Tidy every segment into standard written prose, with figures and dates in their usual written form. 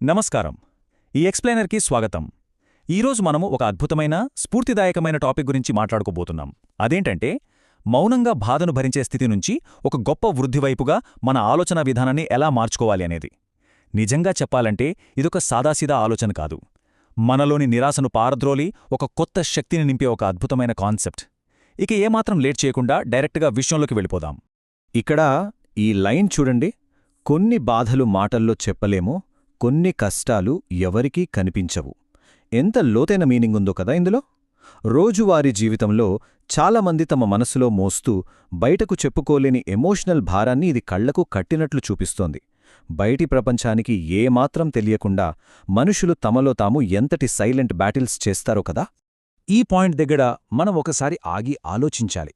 నమస్కారం. ఈ ఎక్స్ప్లెయినర్కి స్వాగతం. ఈరోజు మనము ఒక అద్భుతమైన స్ఫూర్తిదాయకమైన టాపిక్ గురించి మాట్లాడుకోబోతున్నాం. అదేంటంటే మౌనంగా బాధను భరించే స్థితి నుంచి ఒక గొప్ప వృద్ధివైపుగా మన ఆలోచన విధానాన్ని ఎలా మార్చుకోవాలి అనేది. నిజంగా చెప్పాలంటే ఇదొక సాదాసీదా ఆలోచన కాదు. మనలోని నిరాశను పారద్రోలి ఒక కొత్త శక్తిని నింపే ఒక అద్భుతమైన కాన్సెప్ట్. ఇక ఏమాత్రం లేట్ చేయకుండా డైరెక్ట్గా విషయంలోకి వెళ్ళిపోదాం. ఇక్కడ ఈ లైన్ చూడండి. కొన్ని బాధలు మాటల్లో చెప్పలేమో, కొన్ని కష్టాలు ఎవరికీ కనిపించవు. ఎంత లోతైన మీనింగుందో కదా ఇందులో. రోజువారీ జీవితంలో చాలామంది తమ మనసులో మోస్తూ బయటకు చెప్పుకోలేని ఎమోషనల్ భారాన్ని ఇది కళ్లకు కట్టినట్లు చూపిస్తోంది. బయటి ప్రపంచానికి ఏమాత్రం తెలియకుండా మనుషులు తమలో తాము ఎంతటి సైలెంట్ బ్యాటిల్స్ చేస్తారో కదా. ఈ పాయింట్ దగ్గర మనం ఒకసారి ఆగి ఆలోచించాలి.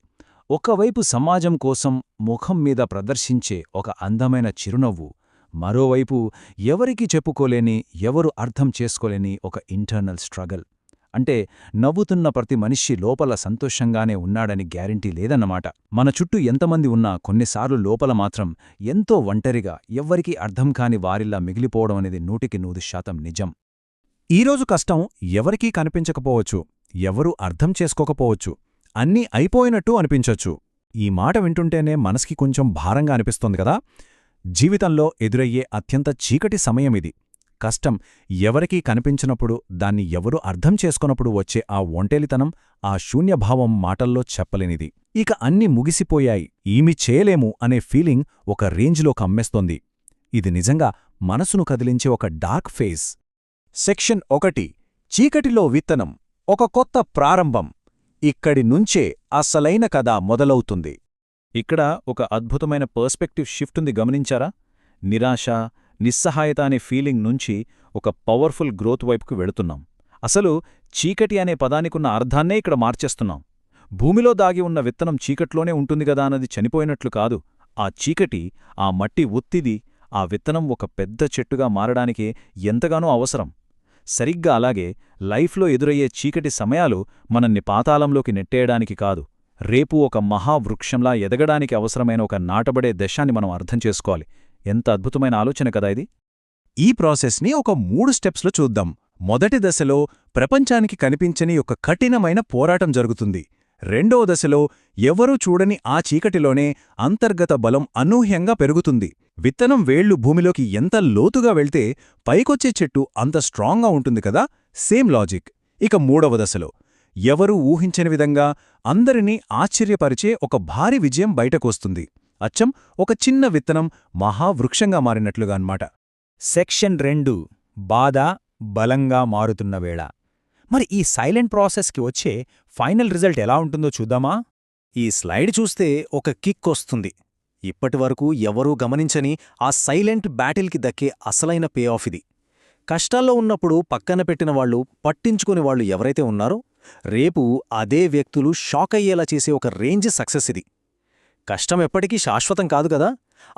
ఒకవైపు సమాజం కోసం ముఖం మీద ప్రదర్శించే ఒక అందమైన చిరునవ్వు, మరోవైపు ఎవరికీ చెప్పుకోలేని, ఎవరు అర్థం చేసుకోలేని ఒక ఇంటర్నల్ స్ట్రగల్. అంటే నవ్వుతున్న ప్రతి మనిషి లోపల సంతోషంగానే ఉన్నాడని గ్యారంటీ లేదన్నమాట. మన చుట్టూ ఎంతమంది ఉన్నా కొన్నిసార్లు లోపల మాత్రం ఎంతో ఒంటరిగా, ఎవ్వరికీ అర్థం కాని వారిలా మిగిలిపోవడం అనేది 100% నిజం. ఈరోజు కష్టం ఎవరికీ కనిపించకపోవచ్చు, ఎవరూ అర్థం చేసుకోకపోవచ్చు, అన్నీ అయిపోయినట్టు అనిపించొచ్చు. ఈ మాట వింటుంటేనే మనసుకి కొంచెం భారంగా అనిపిస్తోంది కదా. జీవితంలో ఎదురయ్యే అత్యంత చీకటి సమయమిది. కష్టం ఎవరికీ కనిపించినప్పుడు, దాన్ని ఎవరూ అర్థం చేసుకొనప్పుడు వచ్చే ఆ ఒంటేలితనం, ఆ శూన్యభావం మాటల్లో చెప్పలేనిది. ఇక అన్నీ ముగిసిపోయాయి, ఈమి చేయలేము అనే ఫీలింగ్ ఒక రేంజ్లో కమ్మేస్తోంది. ఇది నిజంగా మనసును కదిలించే ఒక డార్క్ ఫేజ్. సెక్షన్ 1: చీకటిలో విత్తనం, ఒక కొత్త ప్రారంభం. ఇక్కడి నుంచే అసలైన కథ మొదలవుతుంది. ఇక్కడ ఒక అద్భుతమైన పర్స్పెక్టివ్ షిఫ్ట్ ఉంది, గమనించారా? నిరాశ, నిస్సహాయత అనే ఫీలింగ్ నుంచి ఒక పవర్ఫుల్ గ్రోత్ వైపుకు వెళుతున్నాం. అసలు చీకటి అనే పదానికున్న అర్థాన్నే ఇక్కడ మార్చేస్తున్నాం. భూమిలో దాగి ఉన్న విత్తనం చీకట్లోనే ఉంటుంది గదా అన్నది చనిపోయినట్లు కాదు. ఆ చీకటి, ఆ మట్టి ఒత్తిడి, ఆ విత్తనం ఒక పెద్ద చెట్టుగా మారడానికి ఎంతగానో అవసరం. సరిగ్గా అలాగే లైఫ్లో ఎదురయ్యే చీకటి సమయాలు మనల్ని పాతాళంలోకి నెట్టేయడానికి కాదు, రేపు ఒక మహావృక్షంలా ఎదగడానికి అవసరమైన ఒక నాటబడే దశాన్ని మనం అర్థం చేసుకోవాలి. ఎంత అద్భుతమైన ఆలోచన కదా ఇది. ఈ ప్రాసెస్ని ఒక 3 స్టెప్స్లో చూద్దాం. మొదటి దశలో ప్రపంచానికి కనిపించని ఒక కఠినమైన పోరాటం జరుగుతుంది. రెండవ దశలో ఎవరూ చూడని ఆ చీకటిలోనే అంతర్గత బలం అనూహ్యంగా పెరుగుతుంది. విత్తనం వేళ్లు భూమిలోకి ఎంత లోతుగా వెళ్తే పైకొచ్చే చెట్టు అంత స్ట్రాంగ్గా ఉంటుంది కదా. Same logic. ఇక మూడవ దశలో ఎవరూ ఊహించని విధంగా అందరినీ ఆశ్చర్యపరిచే ఒక భారీ విజయం బయటకొస్తుంది. అచ్చం ఒక చిన్న విత్తనం మహావృక్షంగా మారినట్లుగా అన్నమాట. సెక్షన్ 2: బాధ బలంగా మారుతున్న వేళ. మరి ఈ సైలెంట్ ప్రాసెస్కి వచ్చే ఫైనల్ రిజల్ట్ ఎలా ఉంటుందో చూద్దామా? ఈ స్లైడ్ చూస్తే ఒక కిక్ వస్తుంది. ఇప్పటివరకు ఎవరూ గమనించని ఆ సైలెంట్ బ్యాటిల్కి దక్కే అసలైన పే ఆఫ్ ఇది. కష్టాల్లో ఉన్నప్పుడు పక్కన పెట్టిన వాళ్ళు, పట్టించుకుని వాళ్ళు ఎవరైతే ఉన్నారో, రేపు అదే వ్యక్తులు షాక్ అయ్యేలా చేసే ఒక రేంజ్ సక్సెస్ ఇది. కష్టం ఎప్పటికీ శాశ్వతం కాదు కదా.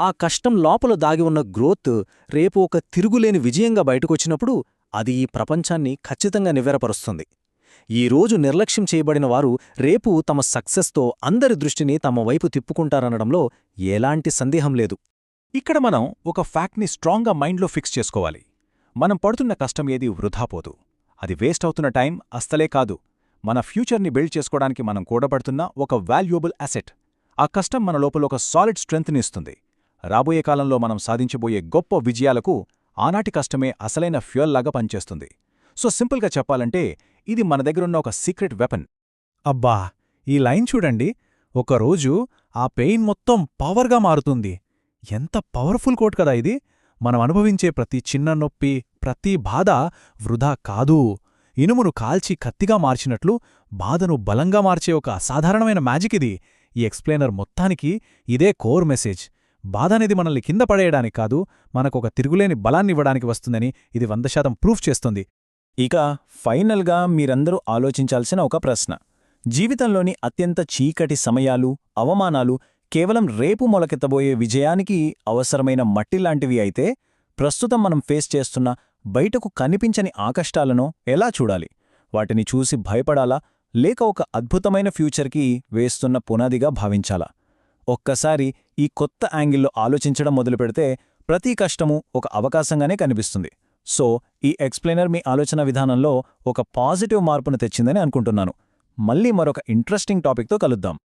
ఆ కష్టం లోపల దాగి ఉన్న గ్రోత్ రేపు ఒక తిరుగులేని విజయంగా బయటకొచ్చినప్పుడు అది ఈ ప్రపంచాన్ని ఖచ్చితంగా నివ్వెరపరుస్తుంది. ఈరోజు నిర్లక్ష్యం చేయబడిన వారు రేపు తమ సక్సెస్తో అందరి దృష్టిని తమ వైపు తిప్పుకుంటారనడంలో ఎలాంటి సందేహం లేదు. ఇక్కడ మనం ఒక ఫ్యాక్ట్ని స్ట్రాంగ్గా మైండ్లో ఫిక్స్ చేసుకోవాలి. మనం పడుతున్న కష్టం ఏది వృధాపోదు. అది వేస్ట్ అవుతున్న టైం అస్సలే కాదు. మన ఫ్యూచర్ని బిల్డ్ చేసుకోవడానికి మనం కూడబడుతున్న ఒక వాల్యుయబుల్ అసెట్. ఆ కష్టం మన లోపల ఒక సాలిడ్ స్ట్రెంగ్త్ని ఇస్తుంది. రాబోయే కాలంలో మనం సాధించబోయే గొప్ప విజయాలకు ఆనాటి కష్టమే అసలైన ఫ్యూయల్ లాగా పనిచేస్తుంది. సో సింపుల్గా చెప్పాలంటే ఇది మన దగ్గరున్న ఒక సీక్రెట్ వెపన్. అబ్బా, ఈ లైన్ చూడండి. ఒకరోజు ఆ పెయిన్ మొత్తం పవర్గా మారుతుంది. ఎంత పవర్ఫుల్ కోట్ కదా ఇది. మనం అనుభవించే ప్రతి చిన్న నొప్పి, ప్రతి బాధ వృధా కాదు. ఇనుమును కాల్చి కత్తిగా మార్చినట్లు బాధను బలంగా మార్చే ఒక అసాధారణమైన మ్యాజిక్ ఇది. ఈ ఎక్స్ప్లెయినర్ మొత్తానికి ఇదే కోర్ మెసేజ్. బాధ అనేది మనల్ని కింద పడేయడానికి కాదు, మనకొక తిరుగులేని బలాన్నివ్వడానికి వస్తుందని ఇది 100% ప్రూఫ్ చేస్తుంది. ఇక ఫైనల్గా మీరందరూ ఆలోచించాల్సిన ఒక ప్రశ్న. జీవితంలోని అత్యంత చీకటి సమయాలు, అవమానాలు కేవలం రేపు మొలకెత్తబోయే విజయానికి అవసరమైన మట్టిలాంటివి అయితే, ప్రస్తుతం మనం ఫేస్ చేస్తున్న బయటకు కనిపించని ఆకష్టాలను ఎలా చూడాలి? వాటిని చూసి భయపడాలా, లేక ఒక అద్భుతమైన ఫ్యూచర్కి వేస్తున్న పునాదిగా భావించాలా? ఒక్కసారి ఈ కొత్త యాంగిల్లో ఆలోచించడం మొదలుపెడితే ప్రతి కష్టమూ ఒక అవకాశంగానే కనిపిస్తుంది. సో ఈ ఎక్స్ప్లెయినర్ మీ ఆలోచన విధానంలో ఒక పాజిటివ్ మార్పును తెచ్చిందని అనుకుంటున్నాను. మళ్ళీ మరొక ఇంట్రెస్టింగ్ టాపిక్తో కలుద్దాం.